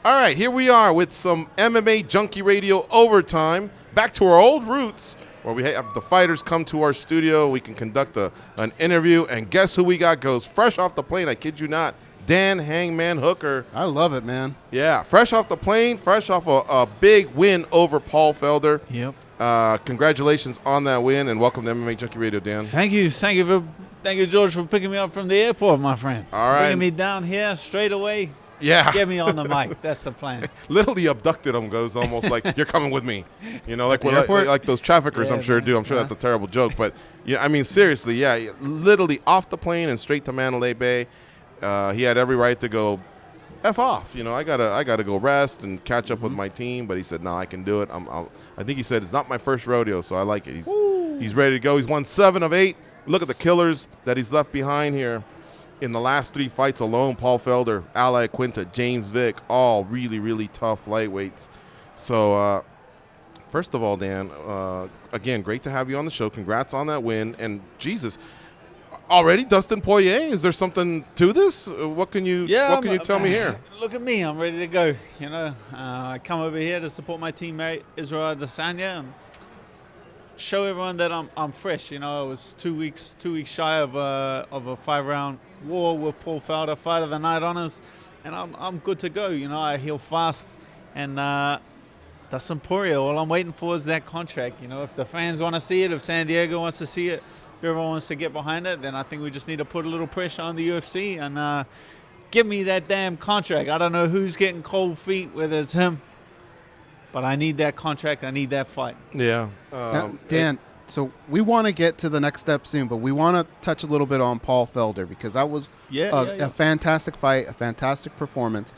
All right, here we are with some MMA Junkie Radio overtime. Back to our old roots, where we have the fighters come to our studio. We can conduct an interview, and guess who we got goes fresh off the plane? I kid you not, Dan Hangman Hooker. I love it, man. Yeah, fresh off the plane, fresh off a big win over Paul Felder. Yep. Congratulations on that win, and welcome to MMA Junkie Radio, Dan. Thank you, George, for picking me up from the airport, my friend. All right. Bringing me down here straight away. Yeah. Get me on the mic. That's the plan. Literally abducted him, goes almost like, you're coming with me. You know, like those traffickers, Yeah, I'm sure man. do. I'm sure that's a terrible joke. But, yeah, I mean, seriously, yeah, literally off the plane and straight to Mandalay Bay. He had every right to go F off. You know, I gotta go rest and catch up with my team. But he said, no, I can do it. I think he said it's not my first rodeo, so I like it. He's ready to go. He's won 7 of 8. Look at the killers that he's left behind here. In the last 3 fights alone, Paul Felder, Ally Quinta, James Vick, all really, really tough lightweights. So, first of all, Dan, again, great to have you on the show. Congrats on that win. And, Jesus, already Dustin Poirier? Is there something to this? What can you tell me here? Look at me. I'm ready to go. You know, I come over here to support my teammate, Israel Adesanya, and show everyone that I'm fresh. You know, I was 2 weeks shy of a 5-round war with Paul Felder, fight of the night honors, and I'm good to go. You know, I heal fast, and Dustin Poirier, all I'm waiting for is that contract. You know, if the fans want to see it, if San Diego wants to see it, if everyone wants to get behind it, then I think we just need to put a little pressure on the UFC and give me that damn contract. I don't know who's getting cold feet, whether it's him, but I need that contract. I need that fight. Yeah. Dan, so we want to get to the next step soon, but we want to touch a little bit on Paul Felder because that was a fantastic fight, a fantastic performance.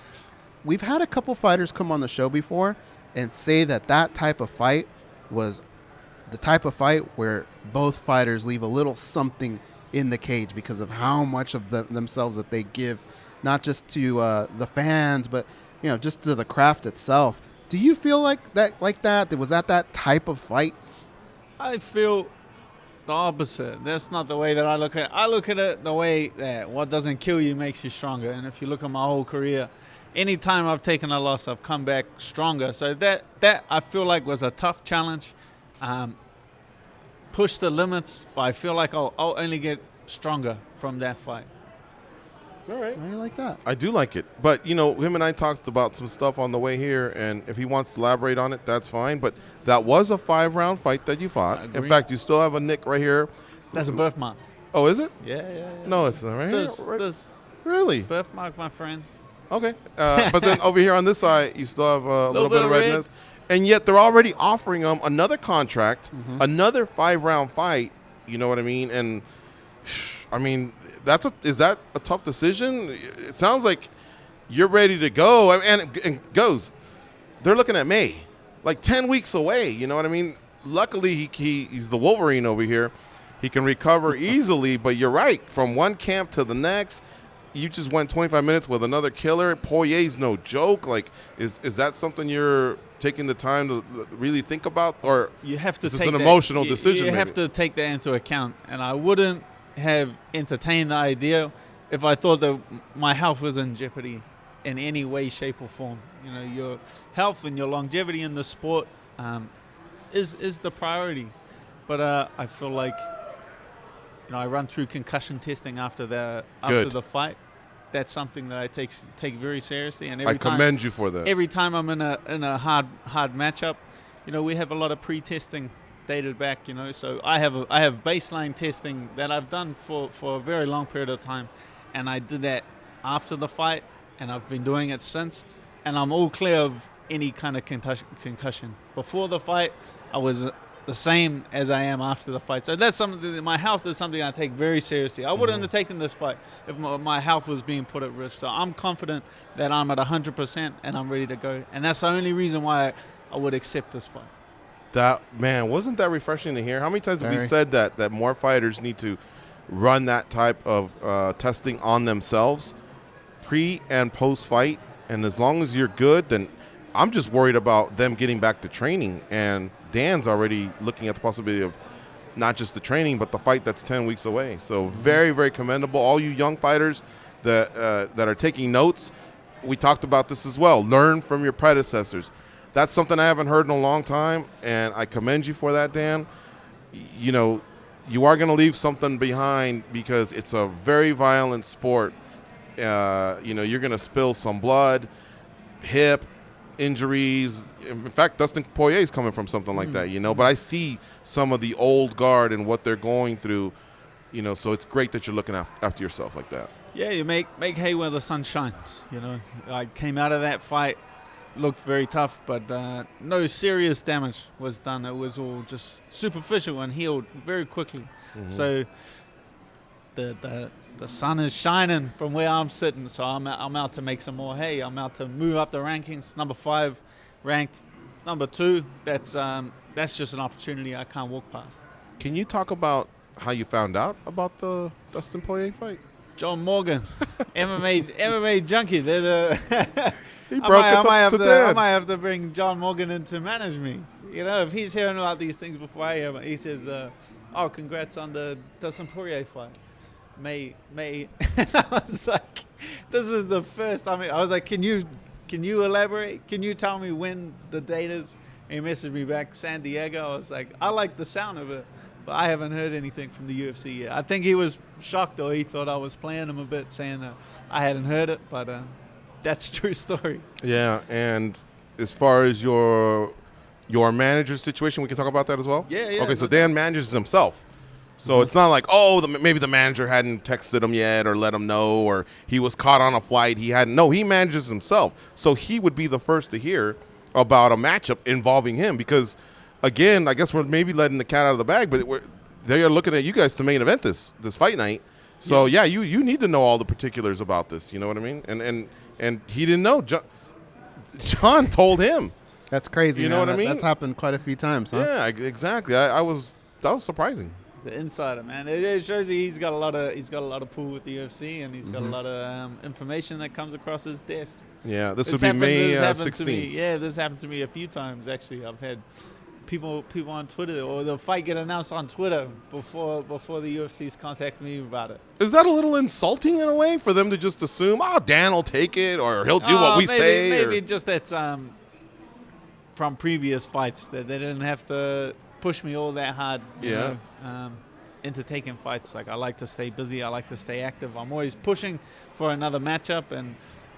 We've had a couple fighters come on the show before and say that type of fight was the type of fight where both fighters leave a little something in the cage because of how much of themselves that they give, not just to the fans, but just to the craft itself. Do you feel like that? Was that type of fight? I feel the opposite. That's not the way that I look at it. I look at it the way that what doesn't kill you makes you stronger. And if you look at my whole career, anytime I've taken a loss, I've come back stronger. So that I feel like was a tough challenge. Push the limits, but I feel like I'll only get stronger from that fight. All right. I like that. I do like it. But, him and I talked about some stuff on the way here, and if he wants to elaborate on it, that's fine. But that was a 5-round fight that you fought. In fact, you still have a nick right here. That's a birthmark. Oh, is it? Yeah. No, it's not right This here. Really? birthmark, my friend. Okay. But then over here on this side, you still have a little bit of redness. And yet they're already offering him another contract, another 5-round fight. You know what I mean? And, I mean, is that a tough decision? It sounds like you're ready to go. And goes, they're looking at May, like 10 weeks away. You know what I mean? Luckily, he's the Wolverine over here. He can recover easily. But you're right. From one camp to the next, you just went 25 minutes with another killer. Poirier's no joke. Like, is that something you're taking the time to really think about? Or you have to is this an emotional decision? You have to take that into account. And I wouldn't have entertained the idea if I thought that my health was in jeopardy in any way, shape, or form. Your health and your longevity in the sport is the priority. But I feel like I run through concussion testing after the fight. That's something that I take very seriously, and I commend you for that. Every time I'm in a hard matchup, we have a lot of pre-testing dated back, so I have baseline testing that I've done for a very long period of time, and I did that after the fight, and I've been doing it since, and I'm all clear of any kind of concussion. Before the fight, I was the same as I am after the fight. So that's something. My health is something I take very seriously. I wouldn't have taken this fight if my health was being put at risk. So I'm confident that I'm at 100% and I'm ready to go. And that's the only reason why I would accept this fight. Wasn't that refreshing to hear? How many times have we said that more fighters need to run that type of testing on themselves pre and post fight? And as long as you're good, then I'm just worried about them getting back to training. And Dan's already looking at the possibility of not just the training, but the fight that's 10 weeks away. So very, very commendable. All you young fighters that are taking notes, we talked about this as well. Learn from your predecessors. That's something I haven't heard in a long time, and I commend you for that, Dan. You know, you are going to leave something behind because it's a very violent sport. You know, you're going to spill some blood, hip injuries. In fact, Dustin Poirier is coming from something like that, you know. But I see some of the old guard and what they're going through, you know, so it's great that you're looking after yourself like that. Yeah, you make hay where the sun shines, you know. I came out of that fight, looked very tough, but no serious damage was done. It was all just superficial and healed very quickly. Mm-hmm. So the sun is shining from where I'm sitting, so I'm out to make some more hay. I'm out to move up the rankings. Number 5 ranked, number 2. That's just an opportunity I can't walk past. Can you talk about how you found out about the Dustin Poirier fight? John Morgan, MMA Junkie. They're the. He broke I might it have to bring John Morgan in to manage me. You know, if he's hearing about these things before I hear, he says, "Oh, congrats on the Dustin Poirier fight." May. And I was like, "This is the first time." I was like, "Can you elaborate? Can you tell me when the date is?" And he messaged me back, San Diego. I was like, "I like the sound of it." But I haven't heard anything from the UFC yet. I think he was shocked, or he thought I was playing him a bit, saying I hadn't heard it. But that's a true story. Yeah, and as far as your manager situation, we can talk about that as well? Yeah. Okay, so Dan manages himself. So it's not like, maybe the manager hadn't texted him yet or let him know, or he was caught on a flight. He hadn't. No, he manages himself. So he would be the first to hear about a matchup involving him because – again, I guess we're maybe letting the cat out of the bag, but they are looking at you guys to main event this fight night. So yeah, you need to know all the particulars about this. You know what I mean? And he didn't know. John told him. That's crazy. You know what I mean? That's happened quite a few times, huh? Yeah, exactly. That was surprising. The insider, man. It shows you he's got a lot of pull with the UFC, and he's got a lot of information that comes across his desk. Yeah, this would be May 16th. Yeah, this happened to me a few times actually. I've had people on Twitter, or the fight get announced on Twitter before the UFC's contacted me about it. Is that a little insulting in a way for them to just assume, Dan will take it, or he'll do what we say? Maybe just that's from previous fights that they didn't have to push me all that hard. You know, into taking fights. Like, I like to stay busy. I like to stay active. I'm always pushing for another matchup, and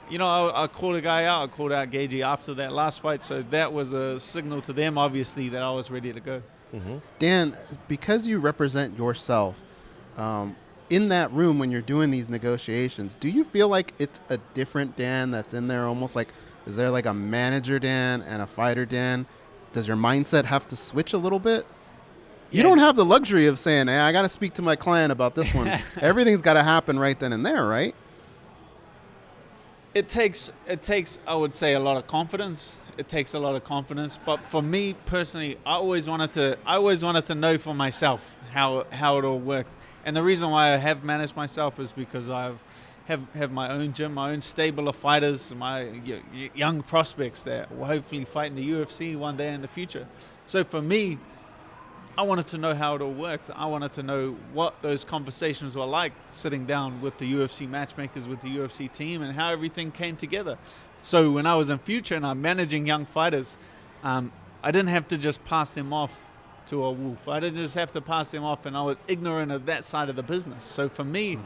you know, I called a guy out. I called out Gagey after that last fight, so that was a signal to them, obviously, that I was ready to go. Mm-hmm. Dan, because you represent yourself in that room when you're doing these negotiations, do you feel like it's a different Dan that's in there? Almost like, is there like a manager Dan and a fighter Dan? Does your mindset have to switch a little bit? Yeah. You don't have the luxury of saying, "Hey, I got to speak to my client about this one." Everything's got to happen right then and there, right? It takes, I would say, a lot of confidence. It takes a lot of confidence. But for me personally, I always wanted to know for myself how it all worked. And the reason why I have managed myself is because I have my own gym, my own stable of fighters, my young prospects that will hopefully fight in the UFC one day in the future. So for me, I wanted to know how it all worked. I wanted to know what those conversations were like, sitting down with the UFC matchmakers, with the UFC team, and how everything came together. So when I was in Future and I'm managing young fighters, I didn't have to just pass them off to a wolf. I didn't just have to pass them off, and I was ignorant of that side of the business. So for me,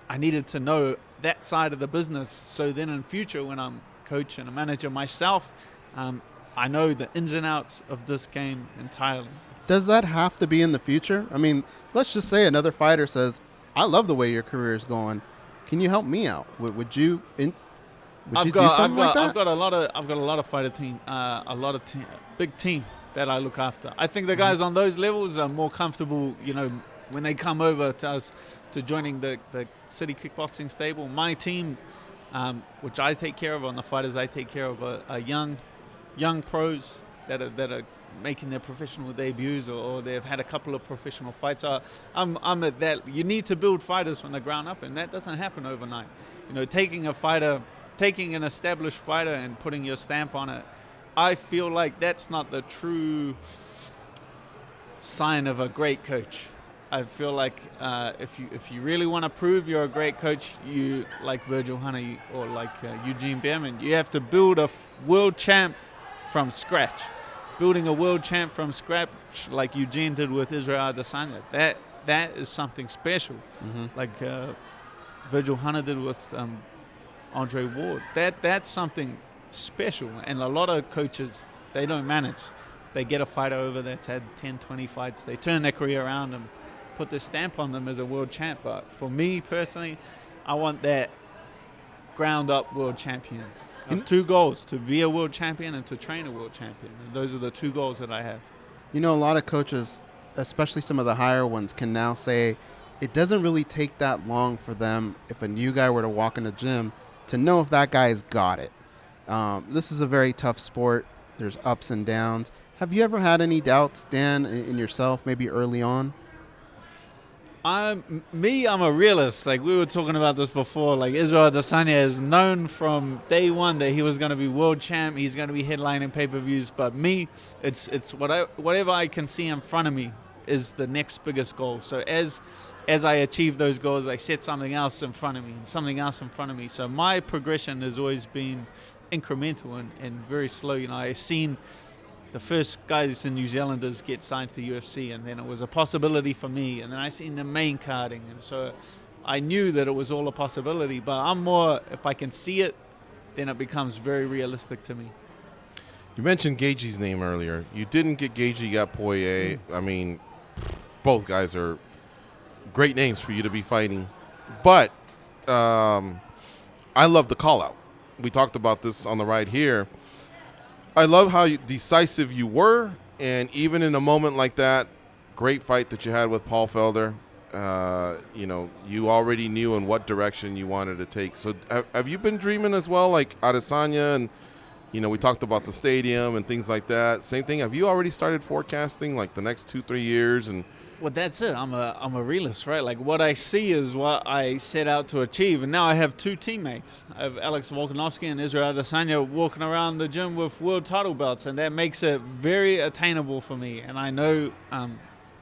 I needed to know that side of the business. So then in Future, when I'm coach and a manager myself, I know the ins and outs of this game entirely. Does that have to be in the future? I mean, let's just say another fighter says, "I love the way your career is going. Can you help me out?" Would you do something like that? I've got a lot of fighter team, big team that I look after. I think the guys on those levels are more comfortable, you know, when they come over to us to joining the city kickboxing stable. My team, which I take care of, on the fighters I take care of, are young pros that are making their professional debuts, or they've had a couple of professional fights. I'm at that. You need to build fighters from the ground up, and that doesn't happen overnight. You know, taking an established fighter and putting your stamp on it, I feel like that's not the true sign of a great coach. I feel like if you really want to prove you're a great coach, you like Virgil Hunter or like Eugene Behrman, you have to build a world champ from scratch. Building a world champ from scratch, like Eugene did with Israel Adesanya, that is something special. Like Virgil Hunter did with Andre Ward. That's something special, and a lot of coaches, they don't manage. They get a fighter over that's had 10, 20 fights. They turn their career around and put their stamp on them as a world champ. But for me personally, I want that ground-up world champion. I have 2 goals, to be a world champion and to train a world champion. And those are the 2 goals that I have. You know, a lot of coaches, especially some of the higher ones, can now say it doesn't really take that long for them, if a new guy were to walk in the gym, to know if that guy's got it. This is a very tough sport. There's ups and downs. Have you ever had any doubts, Dan, in yourself, maybe early on? I'm a realist. Like, we were talking about this before. Like, Israel Adesanya is known from day one that he was going to be world champ. He's going to be headlining pay-per-views. But me, it's whatever I can see in front of me is the next biggest goal. So as I achieve those goals, I set something else in front of me and something else in front of me. So my progression has always been incremental and very slow. You know, I've seen the first guys in New Zealanders get signed to the UFC, and then it was a possibility for me, and then I seen the main carding, and so I knew that it was all a possibility. But I'm more, if I can see it, then it becomes very realistic to me. You mentioned Gaethje's name earlier. You didn't get Gaethje, you got Poirier. I mean, both guys are great names for you to be fighting, but I love the call out. We talked about this on the ride here. I love how decisive you were, and even in a moment like that, great fight that you had with Paul Felder, you know, you already knew in what direction you wanted to take. So have you been dreaming as well, like Adesanya, and, you know, we talked about the stadium and things like that. Same thing. Have you already started forecasting, like, the next 2-3 years? And well, that's it. I'm a realist, right? Like, what I see is what I set out to achieve. And now I have 2 teammates. I have Alex Volkanovski and Israel Adesanya walking around the gym with world title belts, and that makes it very attainable for me. And I know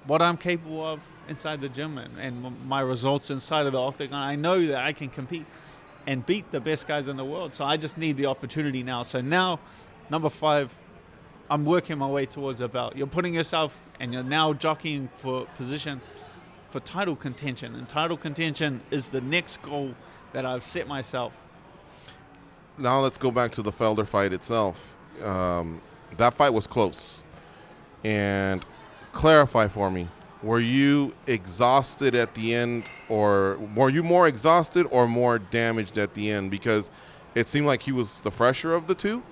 what I'm capable of inside the gym and my results inside of the octagon. I know that I can compete and beat the best guys in the world. So I just need the opportunity now. So now, number 5, I'm working my way towards a belt. You're putting yourself, and you're now jockeying for position for title contention. And title contention is the next goal that I've set myself. Now let's go back to the Felder fight itself. That fight was close. And clarify for me, were you exhausted at the end, or were you more exhausted or more damaged at the end? Because it seemed like he was the fresher of the 2.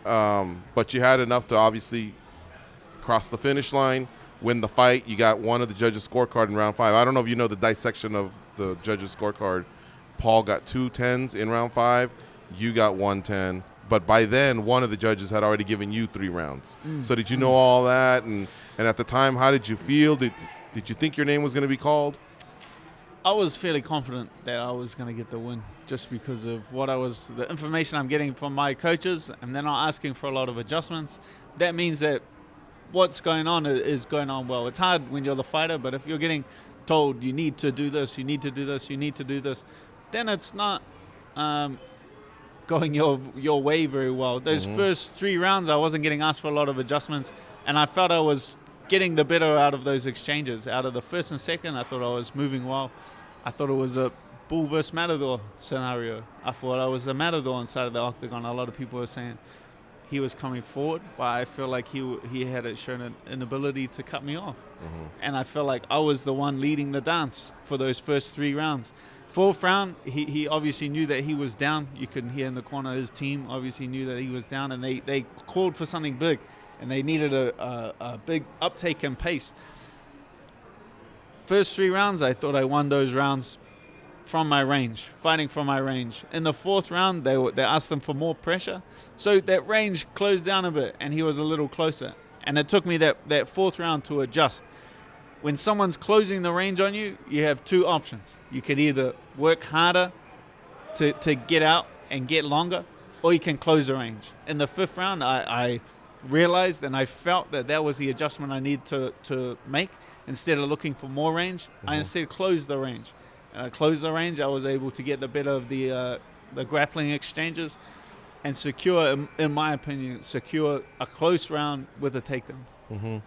But you had enough to obviously cross the finish line, win the fight. You got one of the judges' scorecard in round 5. I don't know if you know the dissection of the judges' scorecard. Paul got 2 10s in round 5. You got 1 10. But by then, one of the judges had already given you 3 rounds. So did you know all that? And at the time, how did you feel? Did you think your name was going to be called? I was fairly confident that I was going to get the win, just because of the information I'm getting from my coaches, and they're not asking for a lot of adjustments. That means that what's going on is going on well. It's hard when you're the fighter, but if you're getting told you need to do this, you need to do this, you need to do this, then it's not going your way very well. Those first 3 rounds, I wasn't getting asked for a lot of adjustments, and I felt I was getting the better out of those exchanges. Out of the first and second, I thought I was moving well. I thought it was a bull versus matador scenario. I thought I was the matador inside of the octagon. A lot of people were saying he was coming forward, but I feel like he had shown an ability to cut me off. And I felt like I was the one leading the dance for those first 3 rounds. 4th round, he obviously knew that he was down. You could hear in the corner his team obviously knew that he was down, and they called for something big, and they needed a big uptake in pace. First 3 rounds, I thought I won those rounds from my range, fighting from my range. In the 4th round, they asked him for more pressure, so that range closed down a bit, and he was a little closer. And it took me that 4th round to adjust. When someone's closing the range on you, you have 2 options. You could either work harder to get out and get longer, or you can close the range. In the 5th round, I realized and I felt that was the adjustment I need to make. Instead of looking for more range, I instead closed the range. And I closed the range. I was able to get the better of the grappling exchanges and secure, in my opinion, a close round with a takedown. Mm-hmm.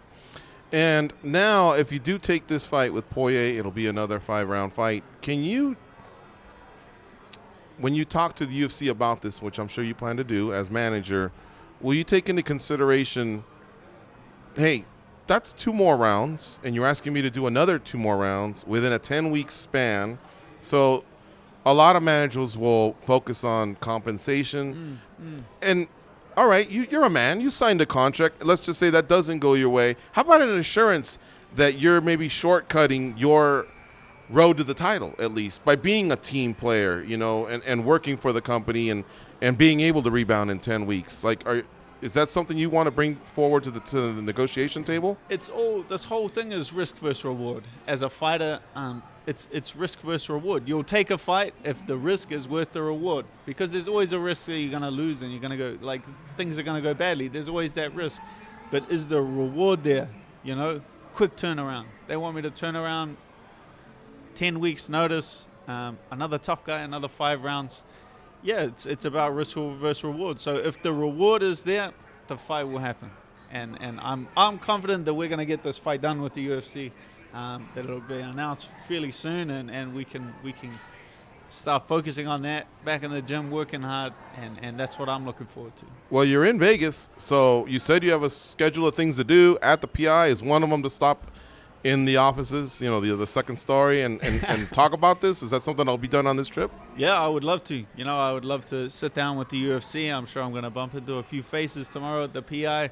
And now, if you do take this fight with Poirier, it'll be another 5-round fight. Can you, when you talk to the UFC about this, which I'm sure you plan to do as manager, will you take into consideration, hey, that's 2 more rounds, and you're asking me to do another 2 more rounds within a 10-week span. So a lot of managers will focus on compensation. And, all right, you're a man. You signed a contract. Let's just say that doesn't go your way. How about an assurance that you're maybe shortcutting your road to the title, at least, by being a team player, and working for the company and being able to rebound in 10 weeks? Like, is that something you want to bring forward to the negotiation table? This whole thing is risk versus reward. As a fighter, it's risk versus reward. You'll take a fight if the risk is worth the reward, because there's always a risk that you're going to lose and you're going to go, things are going to go badly. There's always that risk. But is the reward there? Quick turnaround. They want me to turn around 10 weeks notice, another tough guy, another 5 rounds. Yeah, it's about risk versus reward. So if the reward is there, the fight will happen, and I'm confident that we're going to get this fight done with the UFC. That it'll be announced fairly soon, and we can start focusing on that, back in the gym, working hard, and that's what I'm looking forward to. Well, you're in Vegas, so you said you have a schedule of things to do at the PI. Is one of them to stop in the offices, the second story, and talk about this? Is that something that'll be done on this trip? Yeah, I would love to. I would love to sit down with the UFC. I'm sure I'm going to bump into a few faces tomorrow at the PI.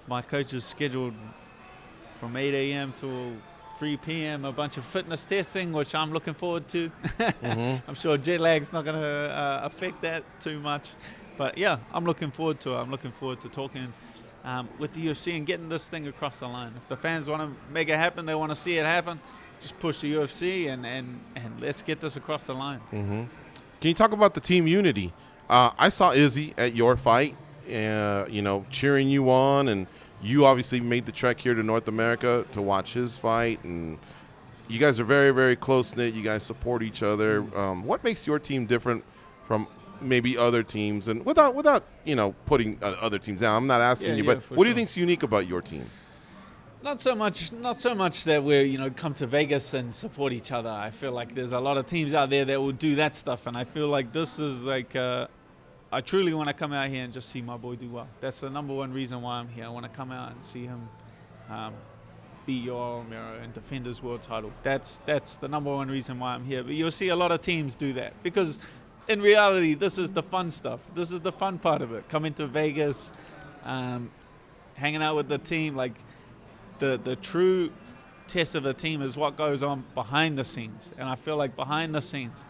My coach is scheduled from 8 a.m. to 3 p.m., a bunch of fitness testing, which I'm looking forward to. I'm sure jet lag's not going to affect that too much. But, yeah, I'm looking forward to it. I'm looking forward to talking with the UFC and getting this thing across the line. If the fans want to make it happen, they want to see it happen, just push the UFC and let's get this across the line. Can you talk about the team unity? I saw Izzy at your fight, cheering you on, and you obviously made the trek here to North America to watch his fight, and you guys are very, very close-knit. You guys support each other. What makes your team different from maybe other teams, and without putting other teams down? I'm not asking you, but what do you think's unique about your team? Not so much that we're come to Vegas and support each other. I feel like there's a lot of teams out there that will do that stuff, and I feel like this is like I truly want to come out here and just see my boy do well. That's the number one reason why I'm here. I want to come out and see him beat Yoel Romero and defend his world title. That's the number one reason why I'm here. But you'll see a lot of teams do that, because in reality, this is the fun stuff. This is the fun part of it. Coming to Vegas, hanging out with the team. Like the true test of the team is what goes on behind the scenes. And I feel like behind the scenes,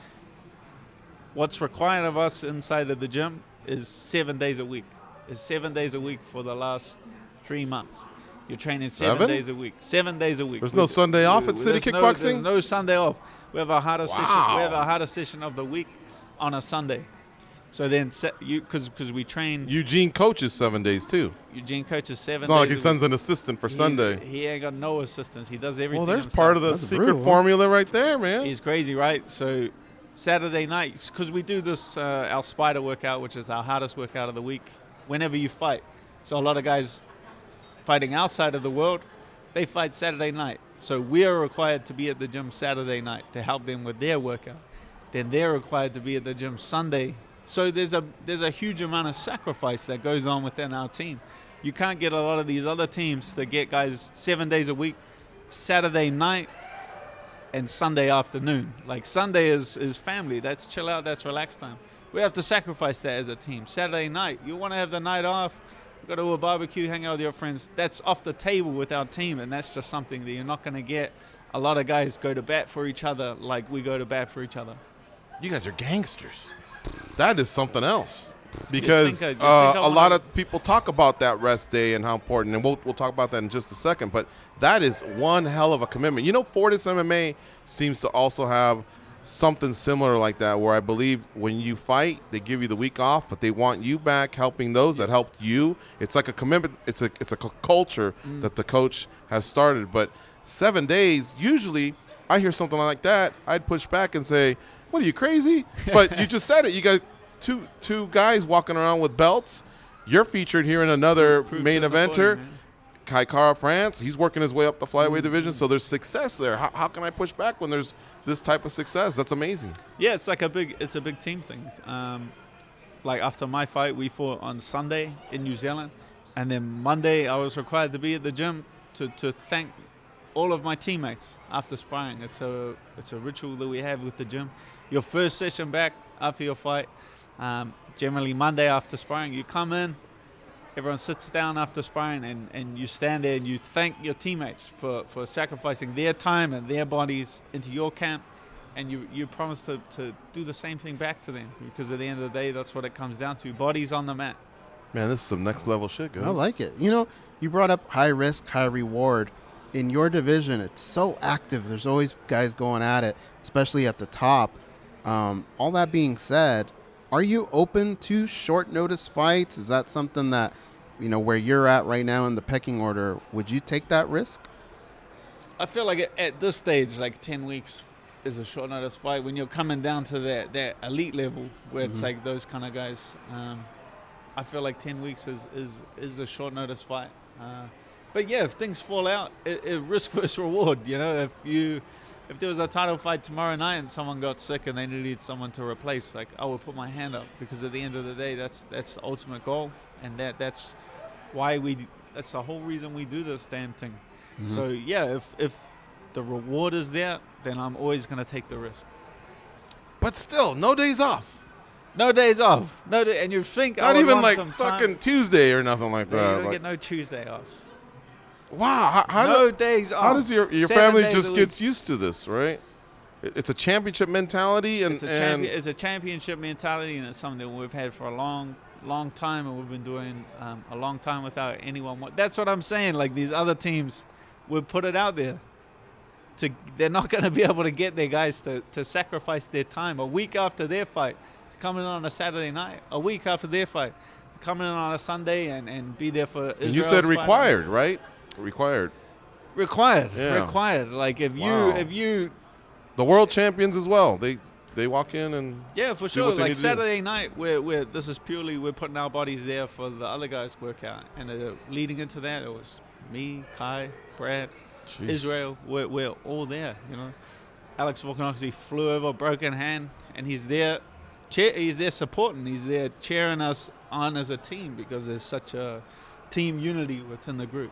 what's required of us inside of the gym is 7 days a week. It's 7 days a week for the last 3 months. You're training 7 days a week. 7 days a week. There's no Sunday off at City Kickboxing? There's no Sunday off. We have our hardest session. We have our hardest session of the week on a Sunday. So then, because we train. Eugene coaches 7 days too. Eugene coaches 7 days. It's not like he sends an assistant for Sunday. He ain't got no assistants. He does everything. Well, there's himself. part of the secret formula right there, man. He's crazy, right? So Saturday night, because we do this our spider workout, which is our hardest workout of the week. Whenever you fight, so a lot of guys fighting outside of the world, they fight Saturday night. So we are required to be at the gym Saturday night to help them with their workout. Then they're required to be at the gym Sunday. So there's a huge amount of sacrifice that goes on within our team. You can't get a lot of these other teams to get guys 7 days a week, Saturday night and Sunday afternoon. Like Sunday is family. That's chill out. That's relax time. We have to sacrifice that as a team. Saturday night, you want to have the night off, go to a barbecue, hang out with your friends. That's off the table with our team, and that's just something that you're not going to get. A lot of guys go to bat for each other like we go to bat for each other. You guys are gangsters. That is something else, because a lot of people talk about that rest day and how important, and we'll talk about that in just a second, but that is one hell of a commitment. Fortis MMA seems to also have something similar like that, where I believe when you fight, they give you the week off, but they want you back helping those that helped you. It's like a commitment. It's a culture that the coach has started. But 7 days, usually I hear something like that, I'd push back and say, what are you, crazy? But you just said it. You got two guys walking around with belts. You're featured here in another main eventer. Kai Kara France, he's working his way up the flyweight division, so there's success there. How can I push back when there's this type of success? That's amazing. Yeah, it's a big team thing. Like after my fight, we fought on Sunday in New Zealand, and then Monday I was required to be at the gym to thank all of my teammates after sparring. It's a ritual that we have with the gym. Your first session back after your fight, generally Monday after sparring, you come in. Everyone sits down after sparring, and you stand there and you thank your teammates for sacrificing their time and their bodies into your camp, and you promise to do the same thing back to them, because at the end of the day, that's what it comes down to, bodies on the mat. Man, this is some next level shit, guys. I like it. You brought up high risk, high reward. In your division, it's so active. There's always guys going at it, especially at the top. All that being said, are you open to short notice fights? Is that something that, where you're at right now in the pecking order, would you take that risk? I feel like at this stage, like 10 weeks is a short notice fight. When you're coming down to that elite level, where it's like those kind of guys, I feel like 10 weeks is a short notice fight. But yeah, if things fall out, it risk versus reward. If there was a title fight tomorrow night and someone got sick and they needed someone to replace, like, I would put my hand up, because at the end of the day, that's the ultimate goal, and that's why that's the whole reason we do this damn thing. So yeah, if the reward is there, then I'm always gonna take the risk. But still, no days off. No days off. And you think not even like fucking Tuesday or nothing like that. You don't get no Tuesday off. Wow, days off. How does your family just gets used to this, right? It's a championship mentality, and it's a championship mentality, and it's something that we've had for a long time, and we've been doing a long time without anyone. That's what I'm saying. Like, these other teams would put it out there. They're not going to be able to get their guys to sacrifice their time a week after their fight, coming on a Saturday night, a week after their fight, coming in on a Sunday and be there for Israel's you said required, fight. Right? Required. Yeah. Required. Like, if you the world champions as well, they walk in and yeah, for sure. Like Saturday night, we're this is purely we're putting our bodies there for the other guys' workout, and leading into that, it was me, Kai, Brad, Israel. We're all there. Alex Volkanovski flew over, broken hand, and he's there. He's there supporting. He's there cheering us on as a team, because there's such a team unity within the group.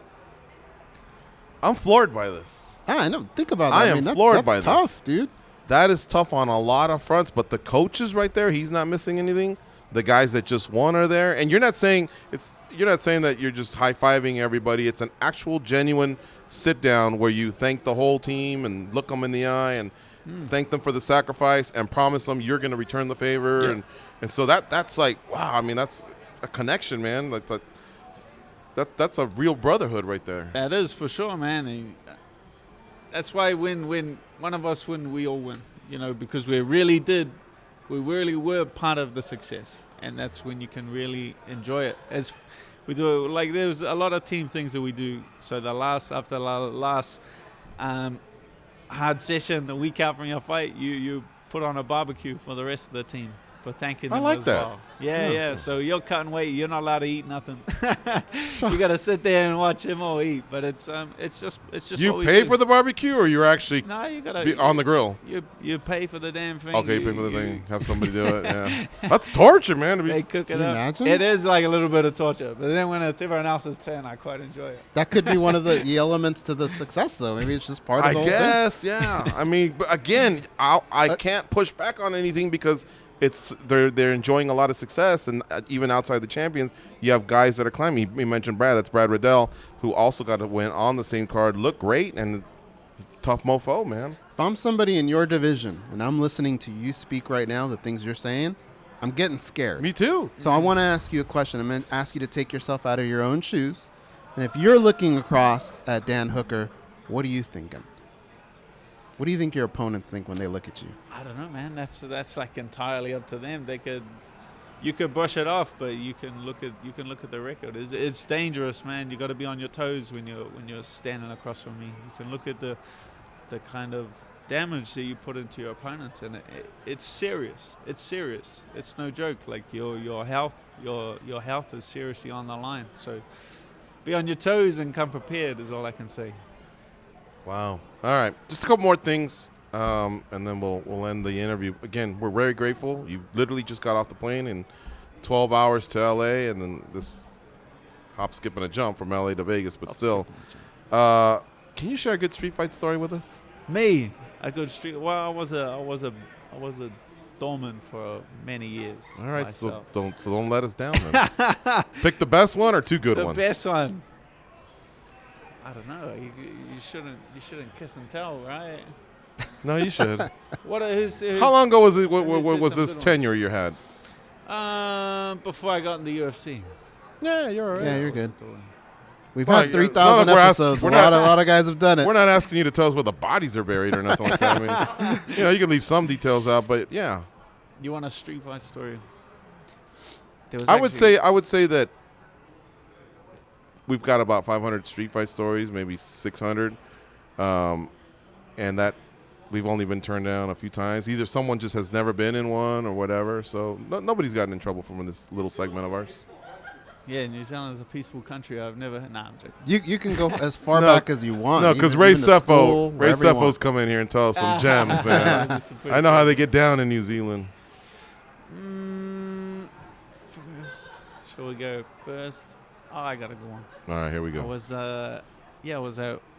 I'm floored by this. I know. Think about that. I am floored by this. That's tough, dude. That is tough on a lot of fronts, but the coaches right there, he's not missing anything. The guys that just won are there, and you're not saying that you're just high-fiving everybody. It's an actual genuine sit down where you thank the whole team and look them in the eye and thank them for the sacrifice and promise them you're going to return the favor. Yeah. And so that's like, wow, I mean, that's a connection, man. Like that's a real brotherhood right there. That is, for sure, man. That's why when one of us win, we all win, because we really were part of the success, and that's when you can really enjoy it. As we do, like, there's a lot of team things that we do. So after the last hard session, the week out from your fight, you put on a barbecue for the rest of the team for thanking them. I like as that. Well. Yeah. So you're cutting weight. You're not allowed to eat nothing. You got to sit there and watch him all eat. But it's just. You what we pay do. for the barbecue, or you're actually you gotta be on the grill? You pay for the damn thing. Okay, you pay for the thing. Have somebody do it. Yeah, that's torture, man. They cook it Can you up. imagine? It is like a little bit of torture, but then when it's everyone else's turn, I quite enjoy it. That could be one of the elements to the success, though. Maybe it's just part of the whole thing. I guess, yeah. I mean, but again, I can't push back on anything, because they're enjoying a lot of success, and even outside the champions, you have guys that are climbing. You mentioned Brad. That's Brad Riddell, who also got a win on the same card. Looked great, and tough mofo, man. If I'm somebody in your division and I'm listening to you speak right now, the things you're saying, I'm getting scared. Me too. So I want to ask you a question. I'm going to ask you to take yourself out of your own shoes, and if you're looking across at Dan Hooker, what are you thinking? What do you think your opponents think when they look at you? I don't know, man. That's like entirely up to them. You could brush it off, but you can look at the record. It's dangerous, man. You got to be on your toes when you're standing across from me. You can look at the kind of damage that you put into your opponents, and it's serious. It's serious. It's no joke. Like your health is seriously on the line. So be on your toes and come prepared is all I can say. Wow. All right. Just a couple more things, and then we'll end the interview. Again, we're very grateful. You literally just got off the plane in 12 hours to L.A., and then this hop, skip, and a jump from L.A. to Vegas. But still, can you share a good street fight story with us? Me, a good street. Well, I was a doorman for many years. All right. Myself. So don't let us down then. Pick the best one or two good ones. The best one. I don't know. You shouldn't kiss and tell, right? No, you should. How long ago was it? What was this tenure you had? Before I got in the UFC. Yeah, you're all right. Yeah, you're good. We've had 3,000 episodes. A lot of guys have done it. We're not asking you to tell us where the bodies are buried or nothing like that. I mean, you can leave some details out, but yeah. You want a street fight story? I would say that we've got about 500 street fight stories, maybe 600, and that we've only been turned down a few times. Either someone just has never been in one or whatever. So nobody's gotten in trouble from this little segment of ours. Yeah, New Zealand is a peaceful country. I've never. Nah, I'm joking. You can go as far back as you want. No, because Ray Cepho's come in here and tell us some gems, man. I know how they get down in New Zealand. First, shall we go first? Oh, I gotta go on. All right, here we go. I was out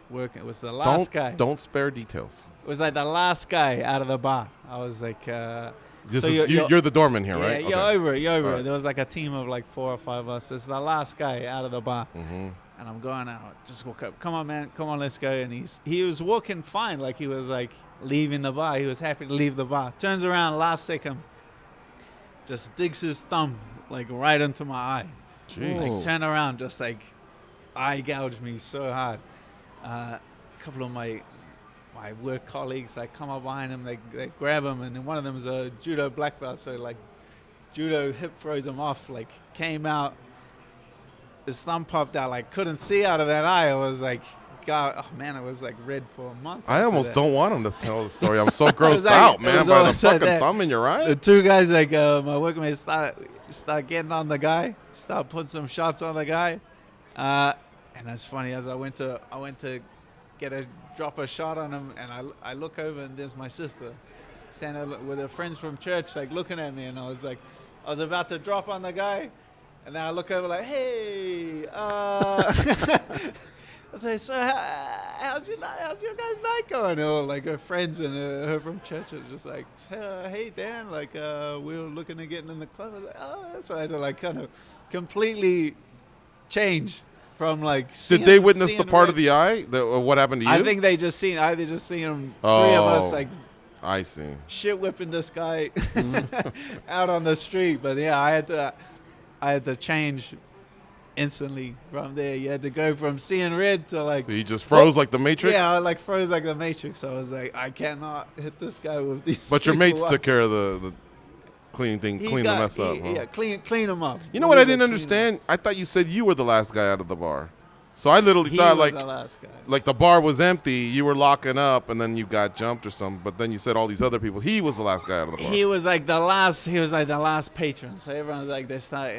working. It was the last guy. Don't spare details. It was like the last guy out of the bar. I was like, you're the doorman here, right? Yeah, you're over it. Right. There was like a team of like 4 or 5 of us. It's the last guy out of the bar. Mm-hmm. And I'm going out. Just walk up. Come on, man. Come on, let's go. And he was walking fine. Like he was like leaving the bar. He was happy to leave the bar. Turns around last second. Just digs his thumb like right into my eye. Jeez. Like turn around, just like eye gouged me so hard. A couple of my work colleagues, like come up behind him, they grab him, and then one of them is a judo black belt, so like judo hip throws him off, like came out, his thumb popped out, like couldn't see out of that eye. I was like, God, oh man, it was like red for a month. I almost don't want him to tell the story. I'm so grossed out, man, by the fucking thumb in your eye. The two guys, like my workmates, start getting on the guy, start putting some shots on the guy, and that's funny. As I went to drop a shot on him, and I look over, and there's my sister standing with her friends from church, like looking at me, and I was about to drop on the guy, and then I look over like, hey, I say, so how's your guys' night going? All like her friends and her from church are just like, hey Dan, like we were looking at getting in the club. I was like, oh, so I had to like kind of completely change from like. Did they witness the part of the eye? What happened to you? I think they just seen them. 3 of us like. I see. Shit whipping this guy out on the street, but yeah, I had to change instantly from there. You had to go from seeing red to like. So you just froze like the Matrix? Yeah, I like froze like the Matrix. I was like, I cannot hit this guy with these. But your mates took care of the clean the mess up. Huh? Yeah, clean him up. You know what I didn't understand? I thought you said you were the last guy out of the bar. So I literally thought like the last guy. Like the bar was empty, you were locking up, and then you got jumped or something. But then you said all these other people. He was the last guy out of the bar. He was like the last patron. So everyone's like, they start.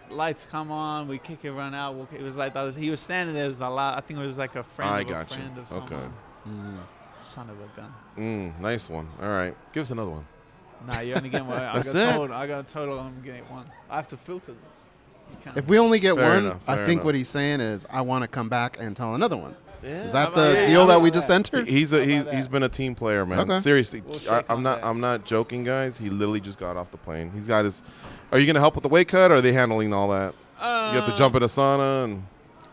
Lights come on, we kick everyone out. It was like that. He was standing there as the last. I think it was like a friend of a friend of someone. Okay. Son of a gun. Nice one. All right, give us another one. Nah, you only get one. I got a total. I'm getting one. I have to filter this. If we only get Fair one, enough, I think what he's saying is I want to come back and tell another one. Yeah, is that the deal that we just entered? He's been a team player, man. Okay. Seriously, I'm not joking, guys. He literally just got off the plane. He's got his. Are you gonna help with the weight cut, or are they handling all that? You have to jump in a sauna and.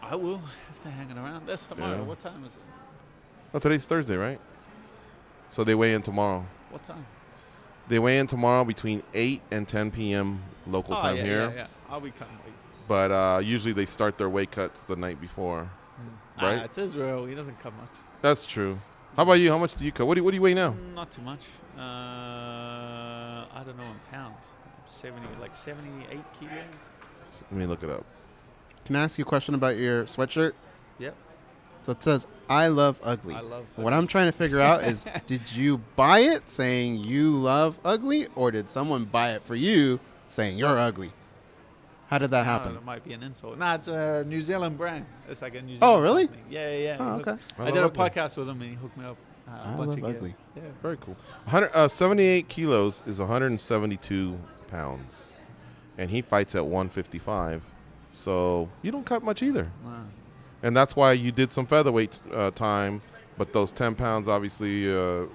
I will if they're hanging around. That's tomorrow. Yeah. What time is it? Oh, today's Thursday, right? So they weigh in tomorrow. What time? They weigh in tomorrow between 8 and 10 p.m. local time here. Yeah. I'll be coming. But usually they start their weight cuts the night before, right? It's Israel. He doesn't cut much. That's true. How about you? How much do you cut? What do you weigh now? Not too much. I don't know in pounds. 78 kilos. Let me look it up. Can I ask you a question about your sweatshirt? Yep. So it says, I love ugly. I love What I'm trying to figure out is, did you buy it saying you love ugly, or did someone buy it for you saying you're ugly? How did that happen? It might be an insult. Nah, it's a New Zealand brand. It's like a New Zealand Oh, really? company. Yeah. Oh, okay. I did a podcast with him, and he hooked me up. I A bunch love of gear. ugly. Yeah. Very cool. 78 kilos is 172 pounds, and he fights at 155. So you don't cut much either. Wow. And that's why you did some featherweight time, but those 10 pounds, obviously, you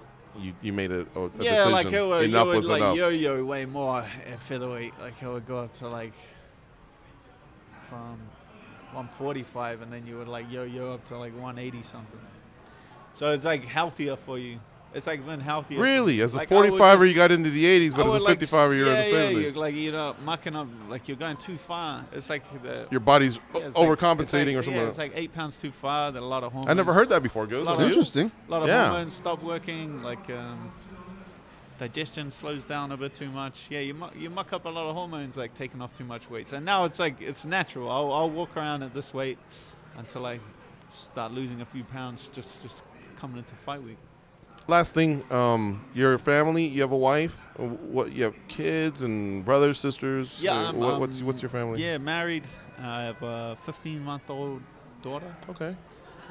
made a decision. Like it would was like enough. yo-yo way more at featherweight. Like it would go up to like from 145, and then you would like yo-yo up to like 180 something. So it's like healthier for you. It's like been healthier. Really? As a like 45er, you got into the 80s, but as a like, 55er, you're in the 70s. you're like, you know, mucking up, like you're going too far. It's like Your body's it's overcompensating like, or something. Yeah, it's like 8 pounds too far. There are a lot of hormones. I never heard that before, Goes. Lot of- Interesting. A lot of Yeah. hormones stop working. Like digestion slows down a bit too much. Yeah, you muck up a lot of hormones, like taking off too much weight. So now it's like it's natural. I'll walk around at this weight until I start losing a few pounds. Just coming into fight week. Last thing, your family, you have a wife, what you have kids and brothers, sisters? Yeah, what's your family? Yeah, married. I have a 15-month-old daughter. Okay.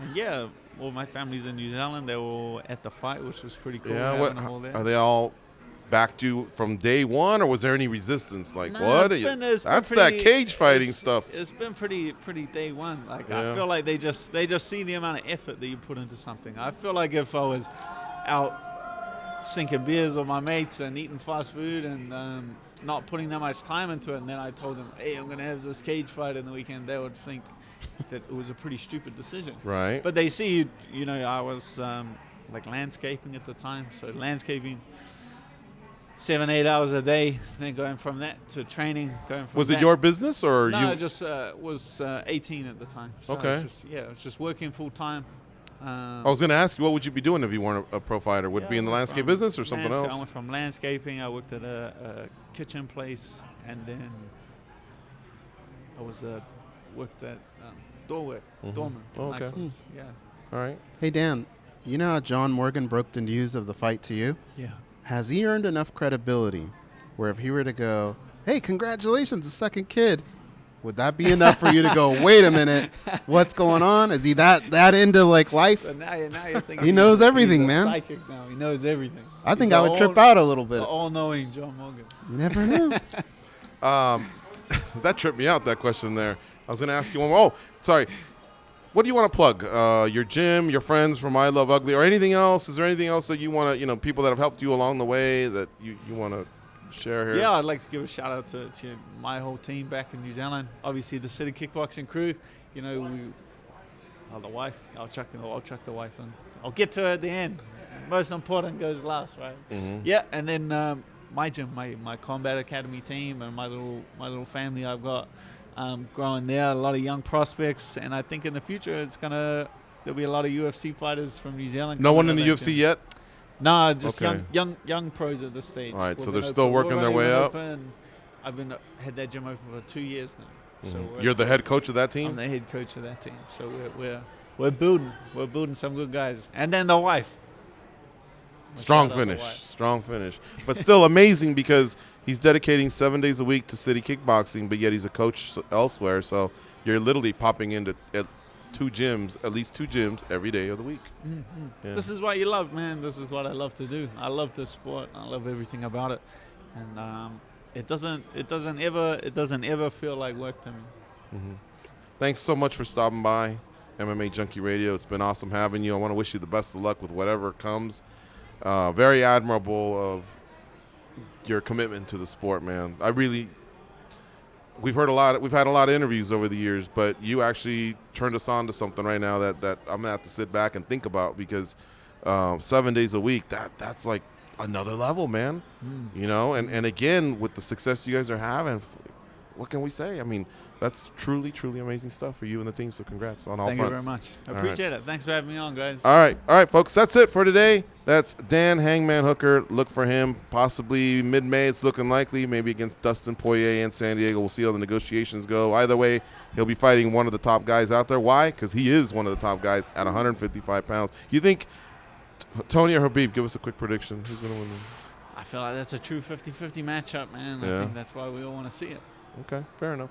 And yeah, all my family's in New Zealand. They were all at the fight, which was pretty cool. Yeah, having them all there. are they all backed you from day one, or was there any resistance? Like, Nah, what? it's been That's that pretty- cage fighting it's- stuff. It's been pretty day one. Like Yeah. I feel like they just see the amount of effort that you put into something. I feel like if I was out sinking beers with my mates and eating fast food and not putting that much time into it, and then I told them, hey, I'm gonna have this cage fight in the weekend, they would think that it was a pretty stupid decision. Right. But they see, you know, I was like landscaping at the time, so landscaping 7-8 hours a day, then going from that to training, going from Was that. it your business or No, you? I just was 18 at the time. So Okay. I was just working full time. I was going to ask you, what would you be doing if you weren't a pro fider? Would it be in the landscape business or something I else? went from landscaping. I worked at a kitchen place, and then I was worked at doorman. Oh, okay. nightclubs. Yeah. All right. Hey, Dan, you know how John Morgan broke the news of the fight to you? Yeah. Has he earned enough credibility where if he were to go, hey, congratulations, the second kid, would that be enough for you to go, wait a minute, what's going on? Is he that into like life? So now you're thinking He knows he's everything, a man. Psychic now. He knows everything. I think He's I the would trip out a little bit. The all-knowing John Morgan. You never know. That tripped me out, that question there. I was going to ask you one more. Oh, sorry. What do you want to plug? Your gym, your friends from I Love Ugly, or anything else? Is there anything else that you want to, people that have helped you along the way that you want to share here? Yeah, I'd like to give a shout out to my whole team back in New Zealand. Obviously, the City Kickboxing crew. You know, the wife. I'll chuck the wife in. I'll get to her at the end. Most important goes last, right? Mm-hmm. Yeah, and then my gym, my Combat Academy team, and my little family I've got. Growing there, a lot of young prospects, and I think in the future there'll be a lot of UFC fighters from New Zealand. No one in coming the up UFC that yet? No, just Okay. young pros at this stage. All right, so We've they're been still open- working we've their only way been up? open- I've had that gym open for 2 years now. So You're the head coach of that I'm team? the head coach of that team. So we're building some good guys, and then the wife. Strong Shout out the finish. wife. Strong finish. But still amazing because he's dedicating 7 days a week to City Kickboxing, but yet he's a coach elsewhere. So you're literally popping into at least two gyms every day of the week. Mm-hmm. Yeah. This is what you love, man. This is what I love to do. I love this sport. I love everything about it, and it doesn't ever feel like work to me. Mm-hmm. Thanks so much for stopping by MMA Junkie Radio. It's been awesome having you. I want to wish you the best of luck with whatever comes. Very admirable of your commitment to the sport, man. We've had a lot of interviews over the years, but you actually turned us on to something right now that I'm gonna have to sit back and think about because 7 days a week, that's like another level, man. And again, with the success you guys are having, what can we say? I mean, that's truly, truly amazing stuff for you and the team. So congrats on all fronts. Thank you very much. I appreciate it. Thanks for having me on, guys. All right, folks. That's it for today. That's Dan Hangman Hooker. Look for him possibly mid-May. It's looking likely, maybe against Dustin Poirier in San Diego. We'll see how the negotiations go. Either way, he'll be fighting one of the top guys out there. Why? Because he is one of the top guys at 155 pounds. You think Tony or Habib? Give us a quick prediction. Who's going to win this? I feel like that's a true 50-50 matchup, man. Yeah. I think that's why we all want to see it. Okay, fair enough.